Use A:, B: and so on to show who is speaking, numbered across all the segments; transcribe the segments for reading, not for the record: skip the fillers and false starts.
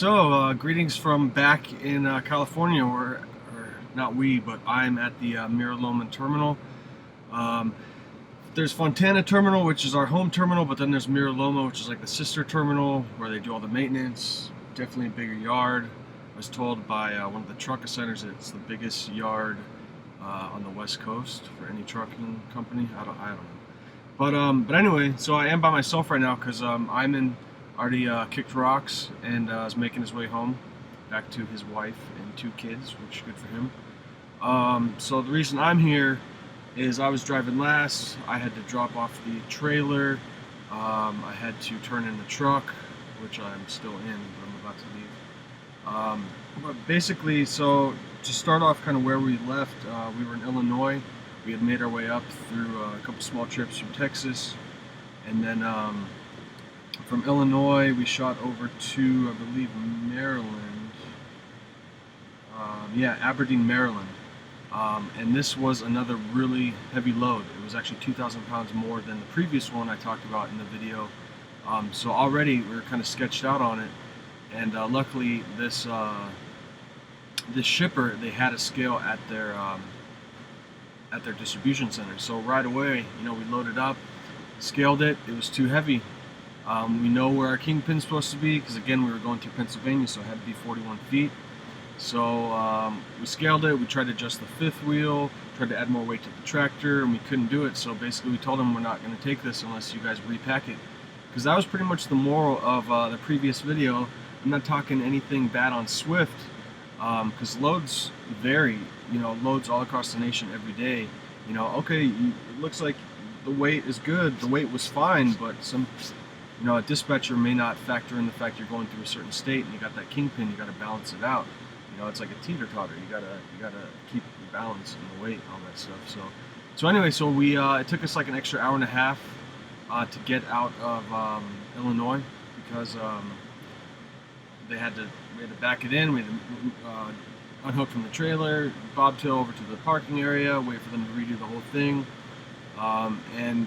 A: Greetings from back in California, or not we, but I'm at the Mira Loma terminal. Um, there's Fontana Terminal, which is our home terminal, but then there's Mira Loma, which is like the sister terminal where they do all the maintenance. Definitely a bigger yard. I was told by one of the truck assigners that it's the biggest yard on the West Coast for any trucking company. I don't know. But anyway, so I am by myself right now because Ayman already kicked rocks and is making his way home back to his wife and 2 kids, which is good for him. So the reason I'm here is I was driving last. I had to drop off the trailer. I had to turn in the truck, which I'm still in, but I'm about to leave. But basically, so to start off kind of where we left, we were in Illinois. We had made our way up through a couple small trips from Texas, and then from Illinois we shot over to, I believe, Maryland. Aberdeen, Maryland. And this was another really heavy load. It was actually 2,000 pounds more than the previous one I talked about in the video. So already we were kind of sketched out on it, and luckily this shipper, they had a scale at their distribution center. So right away, we loaded up, scaled it. It was too heavy. We know where our kingpin's supposed to be because, again, we were going through Pennsylvania, so it had to be 41 feet. So we scaled it. We tried to adjust the 5th wheel, tried to add more weight to the tractor, and we couldn't do it. So basically we told them we're not going to take this unless you guys repack it, because that was pretty much the moral of the previous video. I'm not talking anything bad on Swift, because loads vary, loads all across the nation every day. Okay, it looks like the weight is good, the weight was fine, but a dispatcher may not factor in the fact you're going through a certain state and you got that kingpin, you got to balance it out. It's like a teeter-totter. You gotta keep your balance and the weight, all that stuff. So anyway, we it took us like an extra hour and a half to get out of Illinois, because we had to back it in. We had to unhook from the trailer, bobtail over to the parking area, wait for them to redo the whole thing. And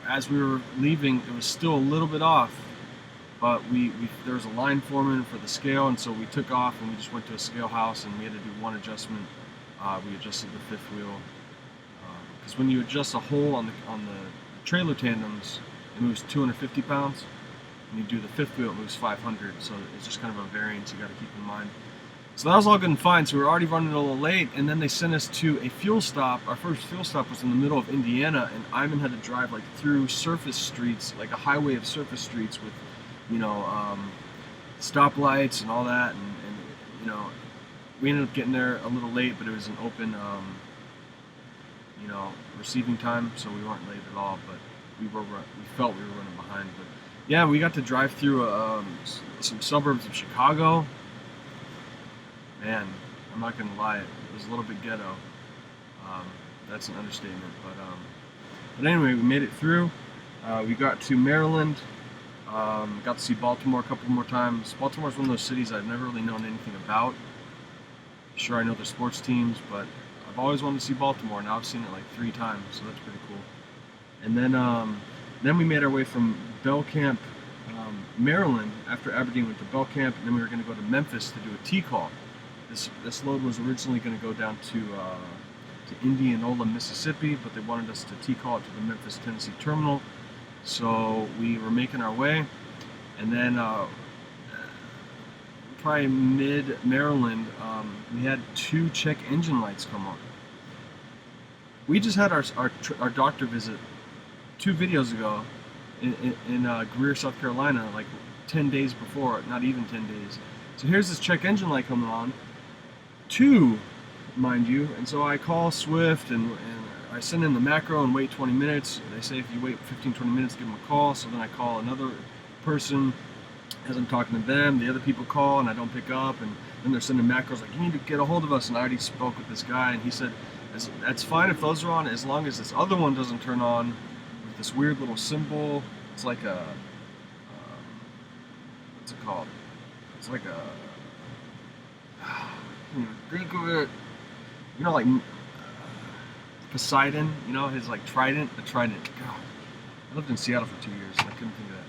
A: as we were leaving, it was still a little bit off, but there was a line foreman for the scale, and so we took off and we just went to a scale house and we had to do one adjustment. We adjusted the 5th wheel, because when you adjust a hole on the trailer tandems, it moves 250 pounds. When you do the 5th wheel, it moves 500. So it's just kind of a variance you got to keep in mind. So that was all good and fine. So we were already running a little late, and then they sent us to a fuel stop. Our first fuel stop was in the middle of Indiana, and Ayman had to drive like through surface streets, like a highway of surface streets with, stoplights and all that, and we ended up getting there a little late, but it was an open, receiving time, so we weren't late at all. But we felt we were running behind. But yeah, we got to drive through some suburbs of Chicago. Man, I'm not gonna lie, it was a little bit ghetto. That's an understatement. But anyway, we made it through. We got to Maryland. Got to see Baltimore a couple more times. Baltimore's one of those cities I've never really known anything about. Sure, I know the sports teams, but I've always wanted to see Baltimore. Now I've seen it like 3 times, so that's pretty cool. And then we made our way from Belcamp, Maryland, after Aberdeen, went to Belcamp, and then we were going to go to Memphis to do a T-call. This load was originally going to go down to Indianola, Mississippi, but they wanted us to T-call it to the Memphis, Tennessee terminal. So we were making our way, and then probably mid-Maryland, we had 2 check engine lights come on. We just had our doctor visit 2 videos ago in Greer, South Carolina, like 10 days before, not even 10 days. So here's this check engine light coming on, 2, mind you, and so I call Swift and I send in the macro and wait 20 minutes. They say if you wait 15-20 minutes, give them a call. So then I call another person. As I'm talking to them, the other people call and I don't pick up, and then they're sending macros like, you need to get a hold of us. And I already spoke with this guy, and he said, that's fine if those are on, as long as this other one doesn't turn on with this weird little symbol. It's like a, what's it called? It's like a, think of it, like Poseidon, his like trident, the trident. God, I lived in Seattle for 2 years and I couldn't think of that.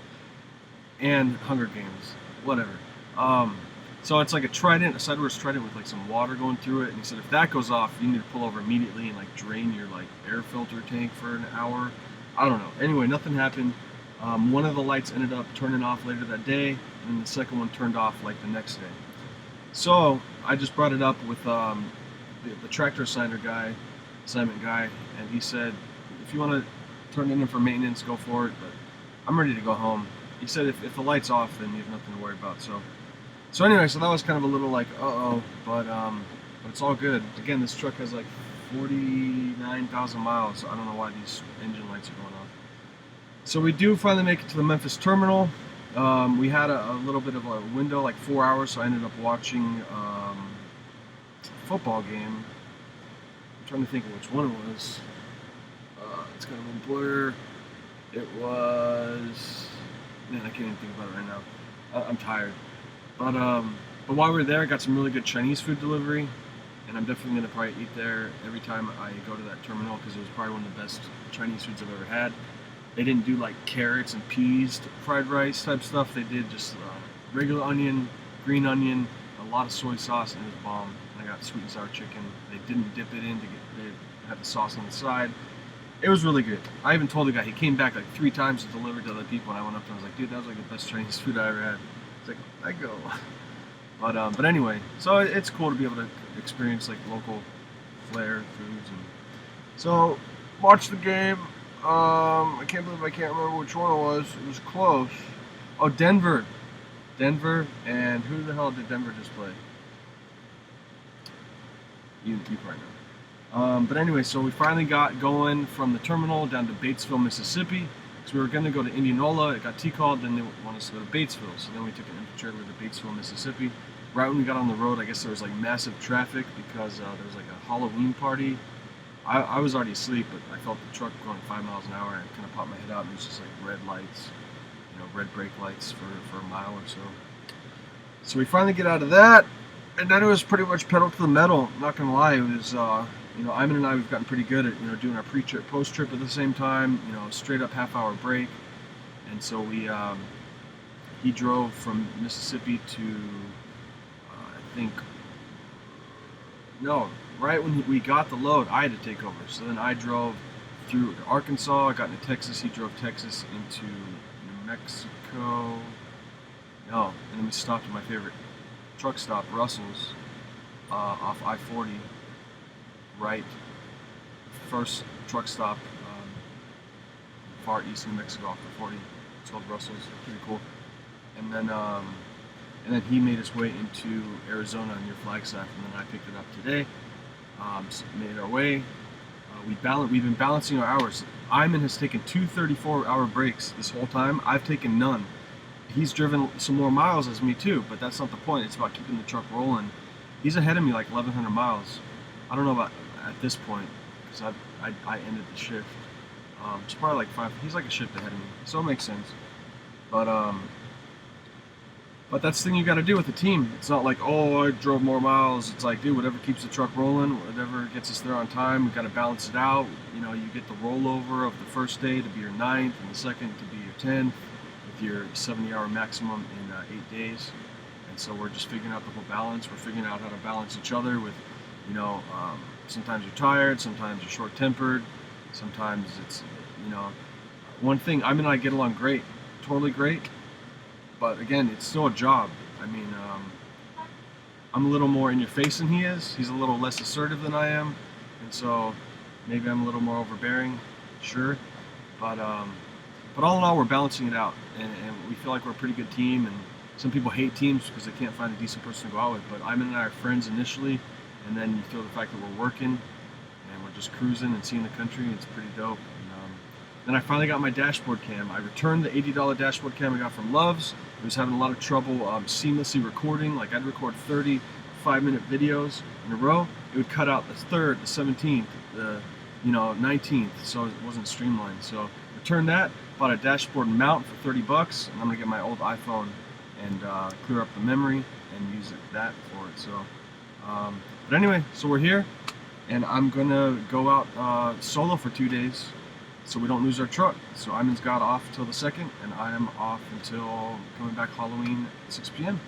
A: And Hunger Games, whatever. So it's like a Trident, a sideways Trident with like some water going through it. And he said if that goes off, you need to pull over immediately and like drain your like air filter tank for an hour. I don't know. Anyway, nothing happened. One of the lights ended up turning off later that day, and then the second one turned off like the next day. So I just brought it up with the tractor assignment guy, and he said, if you want to turn it in for maintenance, go for it. But I'm ready to go home. He said if the light's off, then you have nothing to worry about. So anyway, so that was kind of a little like but it's all good. Again, this truck has like 49,000 miles. So I don't know why these engine lights are going off. So we do finally make it to the Memphis terminal. We had a little bit of a window, like 4 hours, so I ended up watching a football game. I'm trying to think of which one it was. It's kind of a blur. It was... Man, I can't even think about it right now. I'm tired. But while we were there, I got some really good Chinese food delivery, and I'm definitely going to probably eat there every time I go to that terminal, because it was probably one of the best Chinese foods I've ever had. They didn't do like carrots and peas, fried rice type stuff. They did just regular onion, green onion, a lot of soy sauce, and it was bomb. And I got sweet and sour chicken. They didn't dip it in they had the sauce on the side. It was really good. I even told the guy, he came back like 3 times to deliver to other people, and I went up to him and was like, dude, that was like the best Chinese food I ever had. He's like, I go. But anyway, so it's cool to be able to experience like local flair foods. And so watch the game. I can't believe I can't remember which one it was. It was close. Oh, Denver, and who the hell did Denver just play? You probably know. But anyway, so we finally got going from the terminal down to Batesville, Mississippi. So we were going to go to Indianola. It got T-called, then they wanted us to go to Batesville. So then we took an empty trailer to Batesville, Mississippi. Right when we got on the road, I guess there was like massive traffic because there was like a Halloween party. I was already asleep, but I felt the truck going 5 miles an hour, and I kind of popped my head out, and it was just like red lights, red brake lights for a mile or so. So we finally get out of that, and then it was pretty much pedal to the metal. I'm not gonna lie, it was Ayman and I, we've gotten pretty good at doing our pre-trip, post-trip at the same time. Straight up half-hour break, and so he drove from Mississippi to I think. No, right when we got the load, I had to take over. So then I drove through Arkansas, I got into Texas, he drove Texas into New Mexico. No, and then we stopped at my favorite truck stop, Russell's, off I-40, right, first truck stop, far east of New Mexico off the 40. It's called Russell's, pretty cool. And then he made his way into Arizona near Flagstaff, and then I picked it up today. Made our way. We've been balancing our hours. Ayman has taken 2 34-hour breaks this whole time. I've taken none. He's driven some more miles as me too, but that's not the point. It's about keeping the truck rolling. He's ahead of me like 1,100 miles. I don't know about at this point, because I ended the shift. It's probably like 5. He's like a shift ahead of me, so it makes sense. But that's the thing you got to do with the team. It's not like, oh, I drove more miles. It's like, dude, whatever keeps the truck rolling, whatever gets us there on time, we got to balance it out. You get the rollover of the first day to be your 9th, and the second to be your 10th, with your 70-hour maximum in 8 days. And so we're just figuring out the whole balance. We're figuring out how to balance each other with, sometimes you're tired, sometimes you're short-tempered, sometimes it's, one thing, I mean, I get along great, totally great. But again, it's still a job. I mean, I'm a little more in your face than he is. He's a little less assertive than I am, and so maybe I'm a little more overbearing, sure. But all in all, we're balancing it out, and we feel like we're a pretty good team. And some people hate teams because they can't find a decent person to go out with. But Ayman and I are friends initially, and then you throw the fact that we're working and we're just cruising and seeing the country. It's pretty dope. Then I finally got my dashboard cam. I returned the $80 dashboard cam I got from Love's. It was having a lot of trouble seamlessly recording. Like, I'd record 30 5-minute videos in a row. It would cut out the 3rd, the 17th, the 19th, so it wasn't streamlined. So returned that, bought a dashboard mount for $30, and I'm gonna get my old iPhone and clear up the memory and use that for it. So, but anyway, so we're here, and I'm gonna go out solo for 2 days, so we don't lose our truck. So Ayman's got off till the 2nd, and I am off until coming back Halloween at 6 p.m.